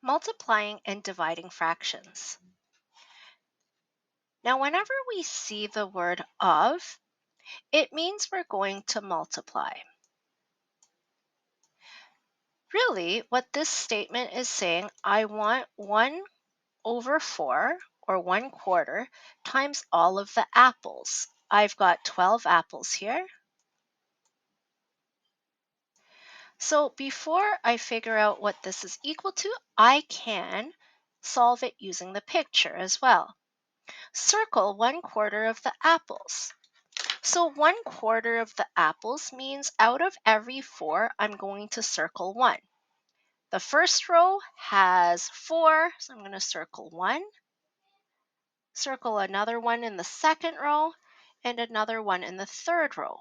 Multiplying and dividing fractions. Now, whenever we see the word of, it means we're going to multiply. Really, what this statement is saying, I want 1 over 4, or 1/4, times all of the apples. I've got 12 apples here. So before I figure out what this is equal to, I can solve it using the picture as well. Circle 1/4 of the apples. So 1/4 of the apples means out of every 4, I'm going to circle 1. The first row has 4, so I'm going to circle 1. Circle another one in the second row and another one in the third row.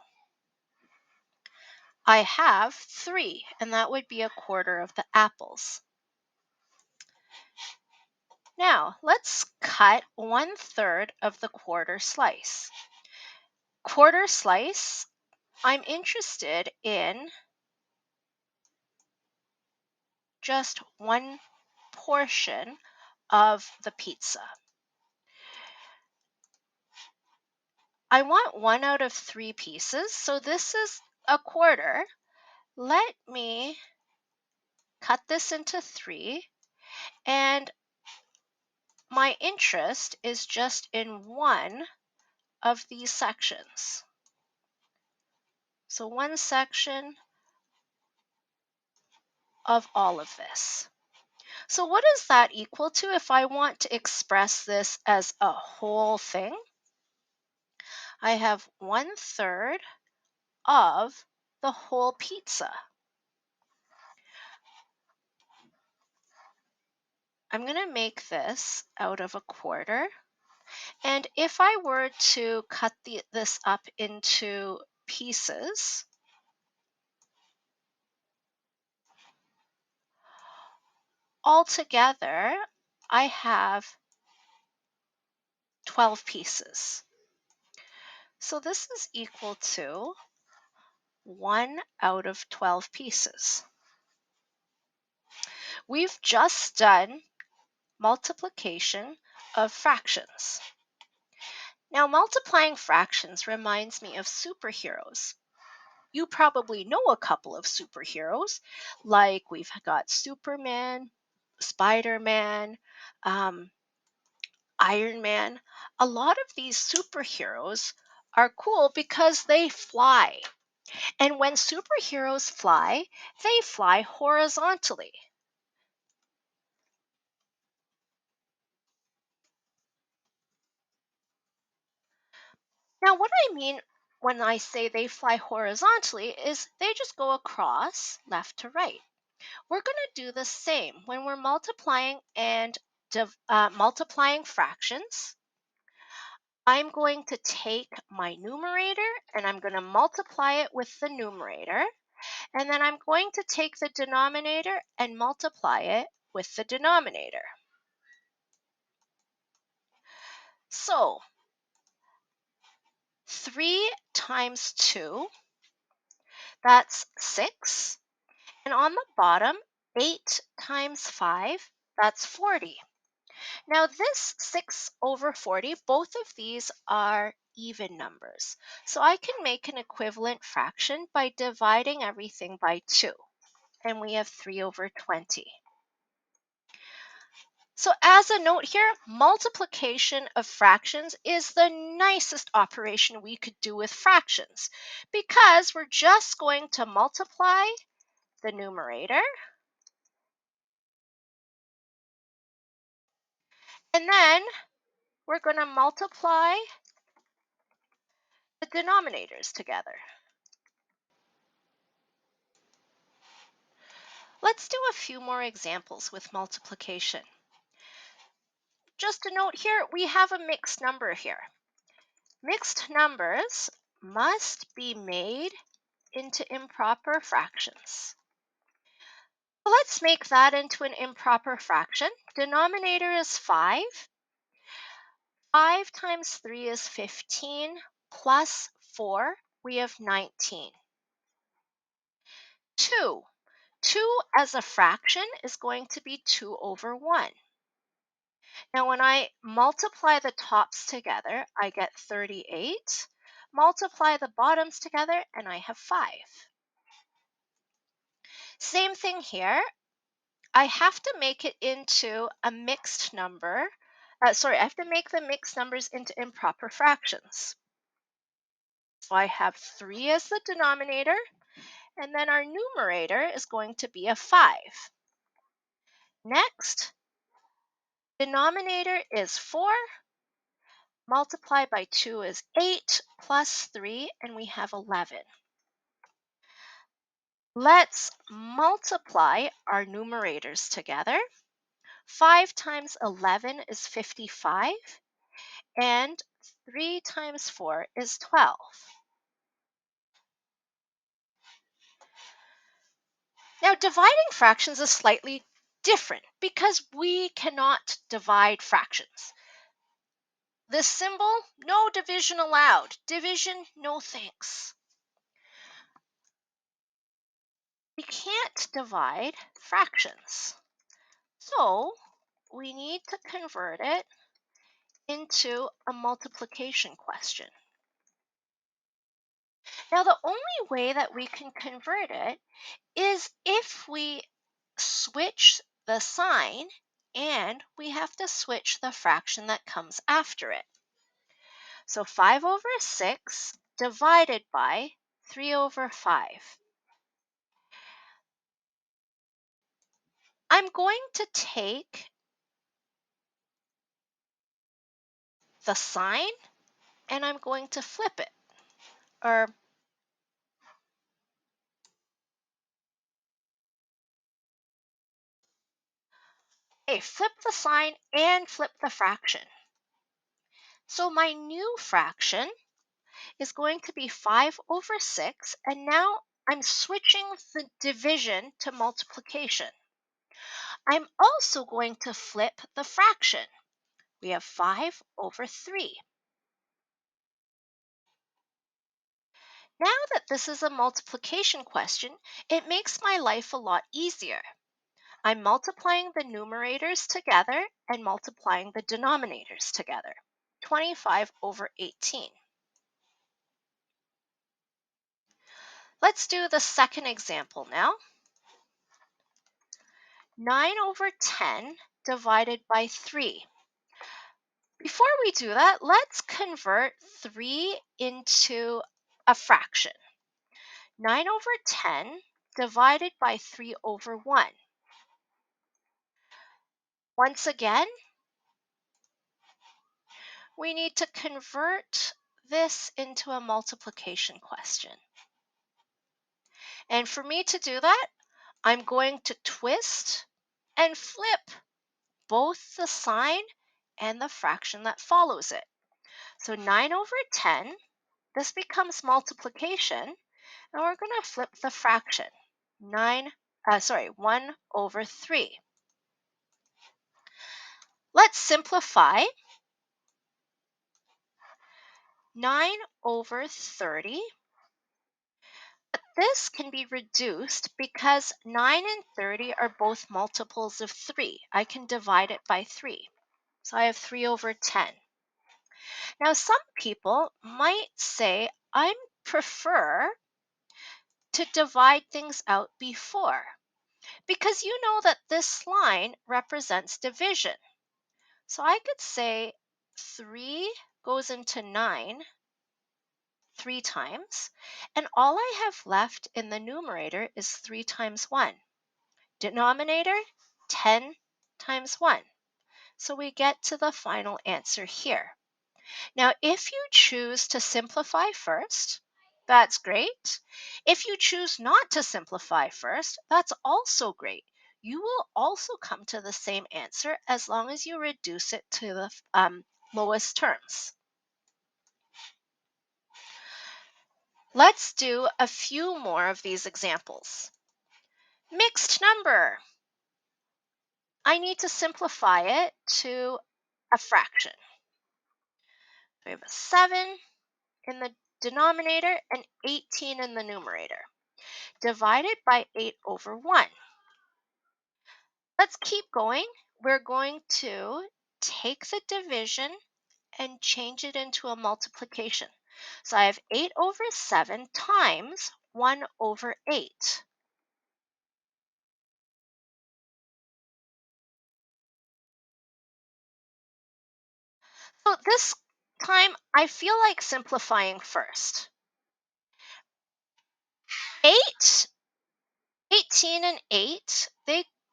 I have 3, and that would be 1/4 of the apples. Now, let's cut 1/3 of the quarter slice. Quarter slice, I'm interested in just one portion of the pizza. I want 1 out of 3 pieces, so this is 1/4. Let me cut this into 3, and my interest is just in one of these sections. So one section of all of this. So what is that equal to if I want to express this as a whole thing? I have 1/3 of the whole pizza. I'm going to make this out of 1/4. And if I were to cut this up into pieces, altogether, I have 12 pieces. So this is equal to 1 out of 12 pieces. We've just done multiplication of fractions. Now, multiplying fractions reminds me of superheroes. You probably know a couple of superheroes, like we've got Superman, Spider-Man, Iron Man. A lot of these superheroes are cool because they fly. And when superheroes fly, they fly horizontally. Now, what I mean when I say they fly horizontally is they just go across left to right. We're going to do the same when we're multiplying and multiplying fractions. I'm going to take my numerator and I'm going to multiply it with the numerator. And then I'm going to take the denominator and multiply it with the denominator. So 3 times 2, that's 6. And on the bottom, 8 times 5, that's 40. Now this 6 over 40, both of these are even numbers. So I can make an equivalent fraction by dividing everything by 2. And we have 3 over 20. So as a note here, multiplication of fractions is the nicest operation we could do with fractions because we're just going to multiply the numerator and then we're going to multiply the denominators together. Let's do a few more examples with multiplication. Just a note here, we have a mixed number here. Mixed numbers must be made into improper fractions. So let's make that into an improper fraction. Denominator is 5. 5 times 3 is 15, plus 4, we have 19. 2. 2 as a fraction is going to be 2 over 1. Now, when I multiply the tops together, I get 38. Multiply the bottoms together, and I have 5. Same thing here. I have to make it into a mixed number. I have to make the mixed numbers into improper fractions. So I have 3 as the denominator, and then our numerator is going to be a 5. Next, denominator is 4, multiplied by 2 is 8, plus 3, and we have 11. Let's multiply our numerators together. 5 times 11 is 55, and 3 times 4 is 12. Now, dividing fractions is slightly different because we cannot divide fractions. This symbol, no division allowed. Division, no thanks. We can't divide fractions. So we need to convert it into a multiplication question. Now, the only way that we can convert it is if we switch the sign and we have to switch the fraction that comes after it. So 5 over 6 divided by 3 over 5. I'm going to take the sign and I'm going to flip it. Or flip the sign and flip the fraction. So my new fraction is going to be 5 over 6, and now I'm switching the division to multiplication. I'm also going to flip the fraction. We have 5 over 3. Now that this is a multiplication question, it makes my life a lot easier. I'm multiplying the numerators together and multiplying the denominators together. 25 over 18. Let's do the second example now. 9 over 10 divided by 3. Before we do that, let's convert 3 into a fraction. 9 over 10 divided by 3 over 1. Once again, we need to convert this into a multiplication question. And for me to do that, I'm going to twist and flip both the sign and the fraction that follows it. So 9 over 10, this becomes multiplication, and we're going to flip the fraction. 1 over 3. Let's simplify. 9 over 30. This can be reduced because 9 and 30 are both multiples of 3. I can divide it by 3. So I have 3 over 10. Now, some people might say, I prefer to divide things out before, because you know that this line represents division. So I could say 3 goes into 9 3 times, and all I have left in the numerator is 3 times 1. Denominator, 10 times 1. So we get to the final answer here. Now, if you choose to simplify first, that's great. If you choose not to simplify first, that's also great. You will also come to the same answer as long as you reduce it to the lowest terms. Let's do a few more of these examples. Mixed number. I need to simplify it to a fraction. We have a 7 in the denominator and 18 in the numerator. divided by 8/1. Let's keep going. We're going to take the division and change it into a multiplication. So I have 8/7 times 1/8. So this time I feel like simplifying first. 8, 18, and 8,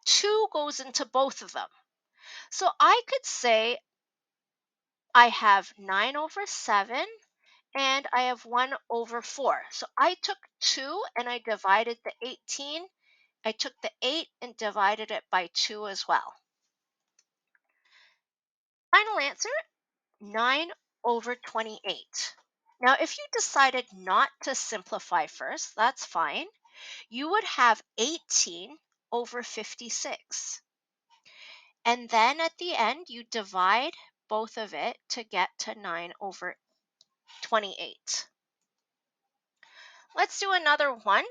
2 goes into both of them. So I could say I have 9/7 and I have 1/4. So I took 2 and I divided the 18. I took the 8 and divided it by 2 as well. Final answer, 9/28. Now, if you decided not to simplify first, that's fine. You would have 18/56. And then at the end, you divide both of it to get to 9/28. Let's do another one.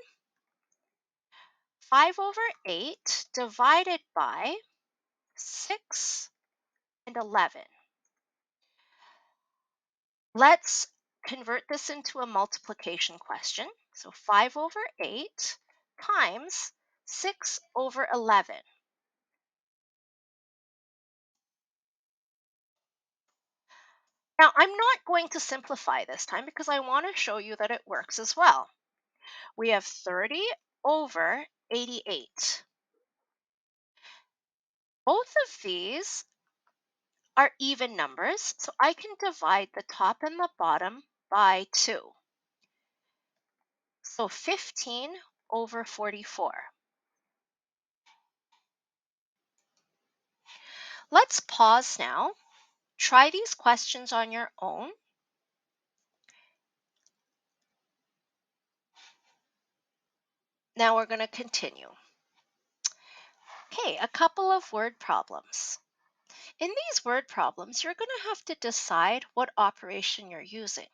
5/8 divided by 6 and 11. Let's convert this into a multiplication question. So 5/8 times 6/11. Now, I'm not going to simplify this time because I want to show you that it works as well. We have 30/88. Both of these are even numbers, so I can divide the top and the bottom by 2. So 15/44. Let's pause now. Try these questions on your own. Now we're going to continue. Okay, a couple of word problems. In these word problems, you're going to have to decide what operation you're using.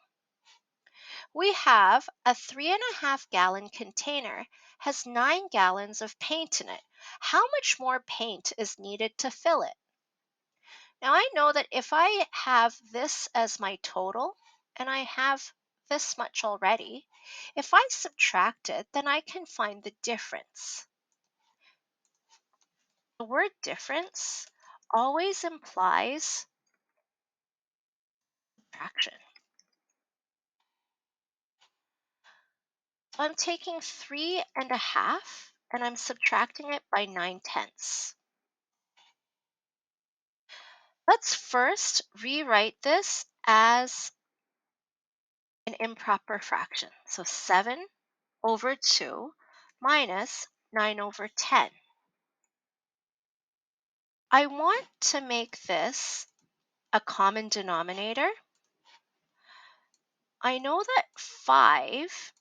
We have a 3.5 gallon container has 9 gallons of paint in it. How much more paint is needed to fill it? Now I know that if I have this as my total and I have this much already, if I subtract it, then I can find the difference. The word difference always implies subtraction. So I'm taking 3.5 and I'm subtracting it by 9/10. Let's first rewrite this as an improper fraction. So 7/2 minus 9/10. I want to make this a common denominator. I know that 5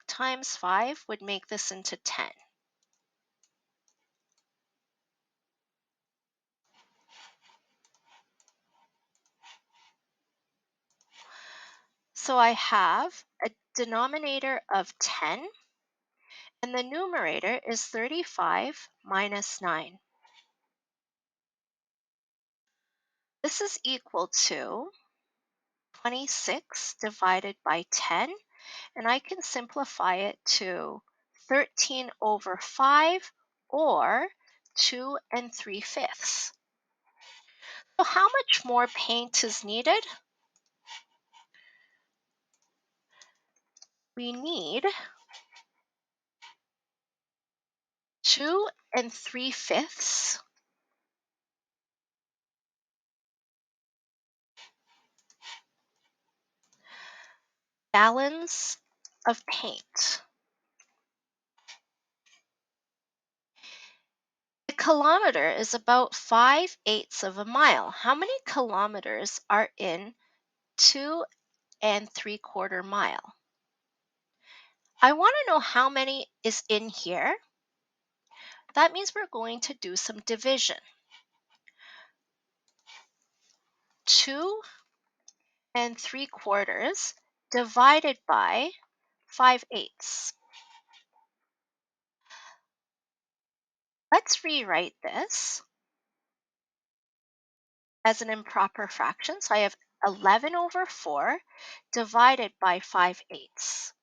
times 5 would make this into 10. So I have a denominator of 10, and the numerator is 35 minus 9. This is equal to 26 divided by 10, and I can simplify it to 13/5 or 2 3/5. So how much more paint is needed? We need 2 3/5 gallons of paint. A kilometer is about 5/8 of a mile. How many kilometers are in 2 3/4 mile? I want to know how many is in here. That means we're going to do some division. 2 3/4 divided by 5/8. Let's rewrite this as an improper fraction. So I have 11 over 4 divided by 5/8.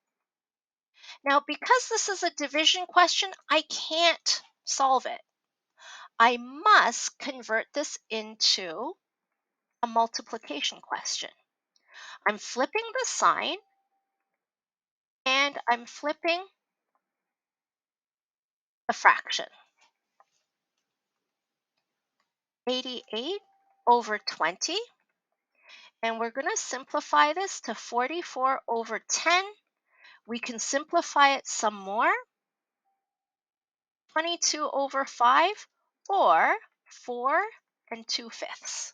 Now, because this is a division question, I can't solve it. I must convert this into a multiplication question. I'm flipping the sign and I'm flipping the fraction. 88 over 20. And we're going to simplify this to 44 over 10. We can simplify it some more. 22 over 5, or 4 and 2/5.